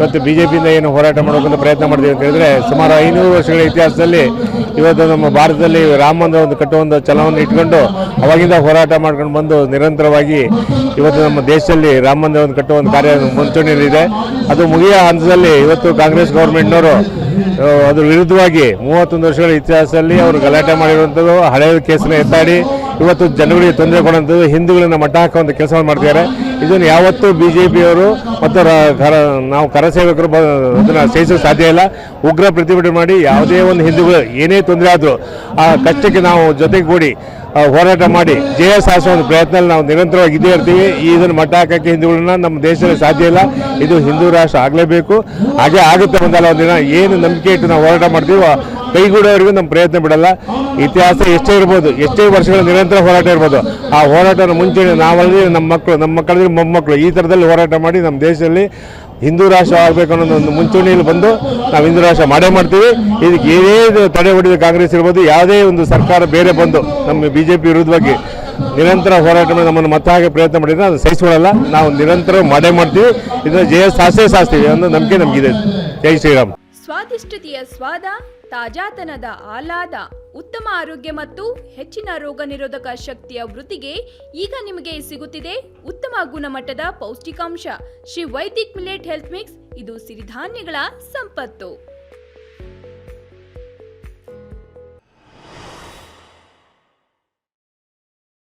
ಇವತ್ತು BJPಯಿಂದ ಏನು ಹೋರಾಟ ಮಾಡೋಕ್ಕಂತ ಪ್ರಯತ್ನ ಮಾಡಿದ್ದೀವಿ ಅಂತ ಹೇಳಿದ್ರೆ, ಸುಮಾರು 500 ವರ್ಷಗಳ ಇತಿಹಾಸದಲ್ಲಿ ಇವತ್ತು ನಮ್ಮ ಭಾರತದಲ್ಲಿ ರಾಮ ಮಂದಿರ ಒಂದು ಕಟ್ಟುವ ಒಂದು ಛಲವನ್ನು ಇಟ್ಕೊಂಡು ಅವಾಗಿಂದ ಹೋರಾಟ ಮಾಡ್ಕೊಂಡು ಬಂದು ನಿರಂತರವಾಗಿ ಇವತ್ತು ನಮ್ಮ ದೇಶದಲ್ಲಿ ರಾಮ ಮಂದಿರ ಒಂದು ಕಟ್ಟುವ ಒಂದು ಕಾರ್ಯ ಮುಂಚೂಣಿಯಲ್ಲಿದೆ. ಅದು ಮುಗಿಯ ಹಂತದಲ್ಲಿ ಇವತ್ತು ಕಾಂಗ್ರೆಸ್ ಗೌರ್ಮೆಂಟ್ನವರು ಅದ್ರ ವಿರುದ್ಧವಾಗಿ 31 ವರ್ಷಗಳ ಇತಿಹಾಸದಲ್ಲಿ ಅವರು ಗಲಾಟೆ ಮಾಡಿರುವಂಥದ್ದು, ಹಳೆಯ ಕೇಸನ್ನ ಎತ್ತಾಡಿ ಇವತ್ತು ಜನಗಳಿಗೆ ತೊಂದರೆ ಕೊಡುವಂಥದ್ದು, ಹಿಂದೂಗಳನ್ನ ಮಟ್ಟ ಹಾಕುವಂಥ ಕೆಲಸವನ್ನು ಮಾಡ್ತಿದ್ದಾರೆ. ಇದನ್ನು ಯಾವತ್ತೂ BJPಯವರು ಮತ್ತು ನಾವು ಕರಸೇವಕರು ಅದನ್ನು ಸಹಿಸೋಕ್ಕೆ ಸಾಧ್ಯ ಇಲ್ಲ. ಉಗ್ರ ಪ್ರತಿಭಟನೆ ಮಾಡಿ ಯಾವುದೇ ಒಂದು ಹಿಂದೂಗಳು ಏನೇ ತೊಂದರೆ ಆದರೂ ಆ ಕಷ್ಟಕ್ಕೆ ನಾವು ಜೊತೆಗೆ ಕೂಡಿ ಹೋರಾಟ ಮಾಡಿ ಜಯ ಸಾಧಿಸುವ ಒಂದು ಪ್ರಯತ್ನದಲ್ಲಿ ನಾವು ನಿರಂತರವಾಗಿ ಇದ್ದೇ ಇರ್ತೀವಿ. ಇದನ್ನು ಮಟ್ಟ ಹಾಕೋಕ್ಕೆ ಹಿಂದೂಗಳನ್ನ ನಮ್ಮ ದೇಶದಲ್ಲಿ ಸಾಧ್ಯ ಇಲ್ಲ. ಇದು ಹಿಂದೂ ರಾಷ್ಟ್ರ ಆಗಲೇಬೇಕು. ಹಾಗೆ ಆಗುತ್ತೆ ಒಂದಲ್ಲ ಒಂದಿನ. ಏನು ನಂಬಿಕೆ ಇಟ್ಟು ನಾವು ಹೋರಾಟ ಮಾಡ್ತೀವೋ ಕೈಗೂಡೋವರೆಗೂ ನಮ್ಮ ಪ್ರಯತ್ನ ಬಿಡಲ್ಲ. ಇತಿಹಾಸ ಎಷ್ಟೇ ಇರ್ಬೋದು, ಎಷ್ಟೇ ವರ್ಷಗಳ ನಿರಂತರ ಹೋರಾಟ ಇರ್ಬೋದು, ಆ ಹೋರಾಟನ ಮುಂಚೆ ನಾವಲ್ಲಿ ನಮ್ಮ ಮಕ್ಕಳಿಗೆ ಮೊಮ್ಮಕ್ಕಳು ಈ ಥರದಲ್ಲಿ ಹೋರಾಟ ಮಾಡಿ ನಮ್ಮ ದೇಶದಲ್ಲಿ ಹಿಂದೂ ರಾಷ್ಟ್ರ ಆಗಬೇಕು ಅನ್ನೋ ಒಂದು ಮುಂಚೂಣಿಯಲ್ಲಿ ಬಂದು ನಾವು ಹಿಂದೂ ರಾಷ್ಟ್ರ ಮಾಡೇ ಮಾಡ್ತೀವಿ. ಇದಕ್ಕೆ ಏನೇ ತಡೆ ಹೊಡೆದ ಕಾಂಗ್ರೆಸ್ ಇರ್ಬೋದು, ಯಾವುದೇ ಒಂದು ಸರ್ಕಾರ ಬೇರೆ ಬಂದು ನಮ್ಮ BJP ವಿರುದ್ಧವಾಗಿ ನಿರಂತರ ಹೋರಾಟ ಮಾಡಿ ನಮ್ಮನ್ನು ಮತ ಹಾಕಿ ಪ್ರಯತ್ನ ಮಾಡಿದ್ರೆ ಅದು ಸಹಿಸಿಕೊಳ್ಳಲ್ಲ. ನಾವು ನಿರಂತರ ಮಾಡೇ ಮಾಡ್ತೀವಿ. ಇದನ್ನು ಜಯ ಸಾಧಿಸ್ತೀವಿ ಅನ್ನೋ ನಂಬಿಕೆ ನಮಗಿದೆ. ಜೈ ಶ್ರೀರಾಮ್. ಸ್ವಾದಿಷ್ಟತೆಯ ಸ್ವಾದ, ತಾಜಾತನದ ಆಹ್ಲಾದ, ಉತ್ತಮ ಆರೋಗ್ಯ ಮತ್ತು ಹೆಚ್ಚಿನ ರೋಗ ನಿರೋಧಕ ಶಕ್ತಿಯ ವೃದ್ಧಿಗೆ ಈಗ ನಿಮಗೆ ಸಿಗುತ್ತಿದೆ ಉತ್ತಮ ಗುಣಮಟ್ಟದ ಪೌಷ್ಟಿಕಾಂಶ. Shri Vaidik millet health mix. ಇದು ಸಿರಿಧಾನ್ಯಗಳ ಸಂಪತ್ತು.